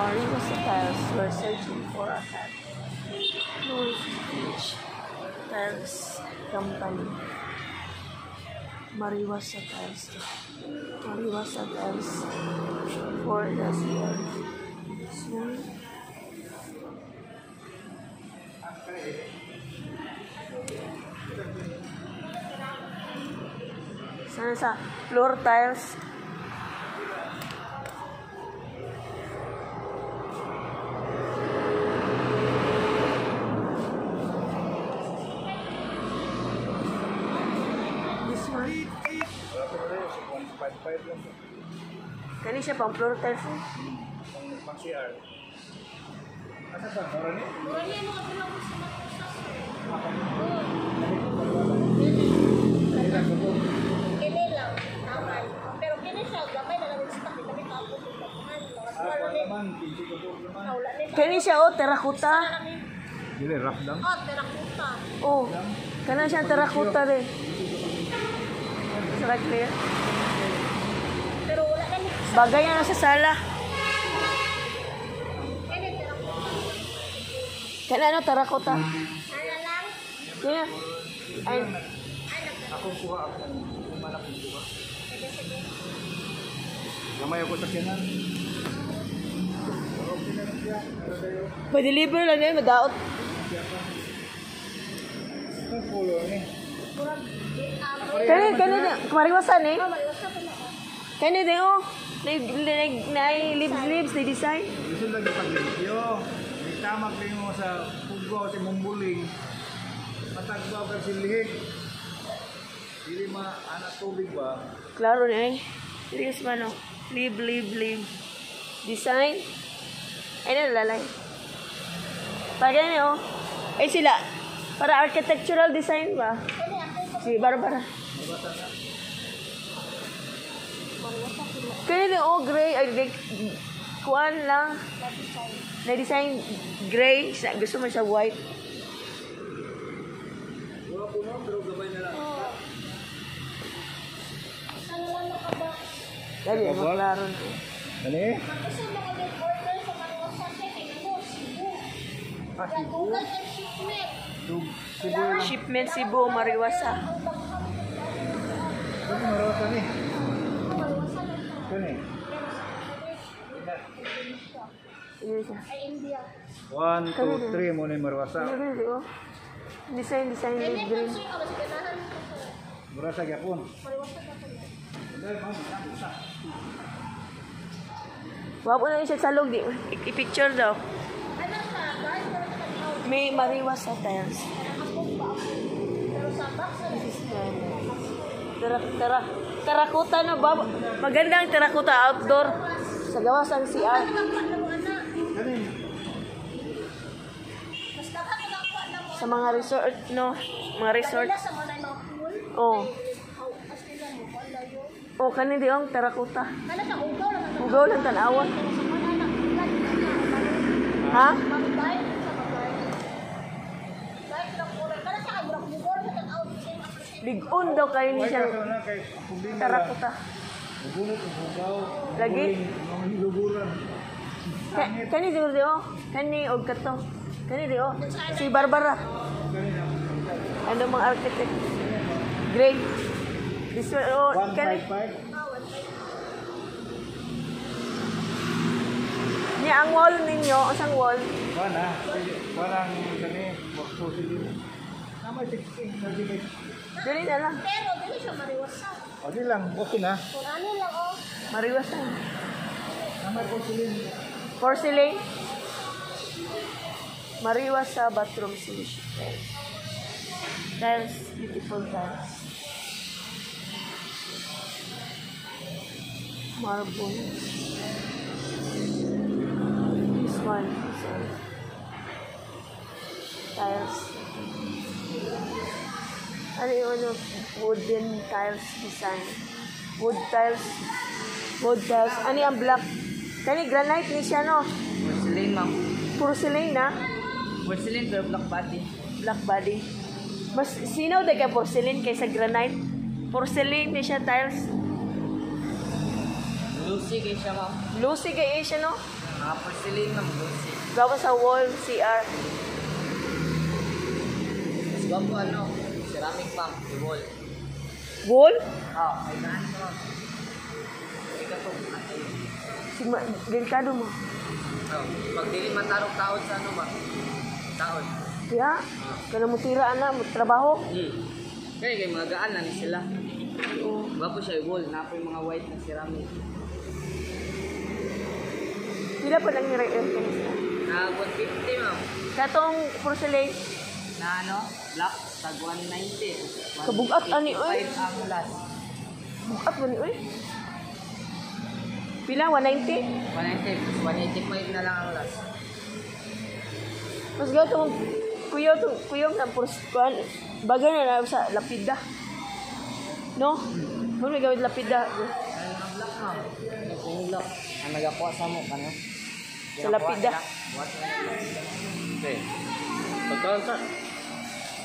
Mariwasa Tiles. We're searching for a cat. Northbridge Tiles Company. Mariwasa Tiles. Mariwasa Tiles for the CR. So, sana sa floor tiles. This one. Kani siya pang floor tiles. Pang CR. Asa ba? Mura ni? Mura niya mga pinang sa kini lang, naman. Pero kini siya, gamay na lang stock. Kami kapos yung pagkahan. Kani siya oh, terracotta. Dili, rough lang. Oh, terakuta. Oh, kana siya terracotta rin. Sarap clear. Pero wala na ni. Bagay na sa sala. Kini terakuta. Kana ano terracotta? Ano lang? Kaya. Ay, Ako kuha ako. Kumalak yung kuha. Sige, sige. Gamay ako sa kinan. ma-deliver lang yan, madaot. Ang pulo ni. Murag, Kani na, kumariwasan eh. maliwasa pa na. Kani din oh. Na lips, na design. Gusto lang yung paglipyo. May tamak din mo sa pugo at mumbuling. Matagbaw ka silihig. Dili anak tubig ba? Klaro na eh. Serious man oh. Live. Design. Ay nalalay. Pagyan niyo oh. Ay sila. Para architectural design ba? Si Barbara. Kaya din oh, gray. Ay, kuan lang. Na-design gray. Gusto mo siya white. Wala po no, pero gabay na lang. Ano lang nakabox? Lagi, maklaro na. Ano eh? Kasi naka-order sa maliwasa siya. Kaya mo, Cebu. Ah, Cebu? Google and shipment. Cebu lang. Shipment Cebu, Mariwasa. Ano marasa ni? Maliwasa lang siya. Kani? Ini siya. Ay, India. 1, 2, 3 mo na yung marwasa. Ini oh. Design Kaya light may green. pansin ako sa ganahan. Marwasa gyapon. Maliwasa ka pala. Wapo na siya sa log. I-picture daw. Ano sa guys? Pero sa tao. May Mariwasa tiles. Pero sa box na Terracotta na ba? Magandang terracotta outdoor. Sa gawas ang CR. Sa mga resort, no? Mga resort. sa mga pool. Oh. As nila mo, wala yun. Oh, kani di ang terracotta. Ano sa ugaw lang ang Ugaw lang tanawan. sa mga anak nila. Ha? Magbay sa magbay. Bike lang po. Kana sa kay Burak Bugor sa tanaw. Big-on daw kayo ni siya. Terracotta. Gugunot ang bugaw. Lagi? Mga hiluburan. Kani di oh. Kani og kato. Kani di oh. Si Barbara. Ano mga architect? Great. This one, oh, kani. 155. Niya ang wall ninyo, asang wall? Wala. Parang kani. Waktusin din. Nama 16. Nagigit. Dali na lang. Pero dili siya mariwasa. O di lang. Okay na. Kung ano lang oh. Mariwasan. Nama porcelain. Porcelain. Mariwasa bathroom solution. Tiles, beautiful tiles. Marble. This one is tiles. Ano yung ano? Wooden tiles design. Wood tiles. Ano yung black? Kani granite ni siya, no? Porcelain, ma'am. Porcelain na? Porcelain pero black body. Black body. Mas sinaw daw kay porcelain kaysa granite. Porcelain ni siya tiles. Lucy kay siya, ma'am. Lucy kay siya, no? Mga porcelain, ma'am. Glossy. Gawa sa wall, CR. Mas gwapo, ano? Ceramic, ma'am. The wall. Wall? Ah, ay naan, ma'am. Ika to. Delikado mo. Oh, pag dili matarong taon sa ano, ma'am? Taon. Kaya, kana mo tiraan na, mo trabaho. Kaya kay mga gaan na ni sila. Oo. Gwapo siya yung wall. Napo yung mga white na ceramic. Pila pa lang yung air conditioner. Na 150, ma'am. Katong porcelain, Na ano? Black. Tag 190. Kabugat, ani, oy. 5 ang last. bukat mo ni, uy. Pila, 190? 190. 185 na lang ang last. Mas gatong kuyaw na kuan bagay na sa lapida. No? Mo may gawid lapida Ay, mga black, ma'am. Yung black. Ang nagakuha sa mo, ano? sa lapida. Okay. Pagkaon ka.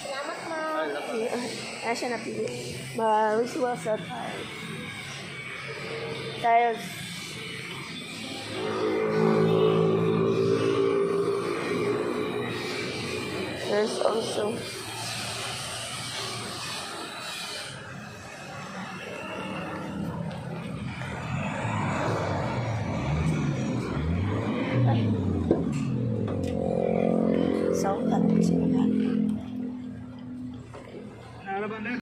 Salamat, ma'am. Ay, siya napili. Mawiswa sa tiles. There's also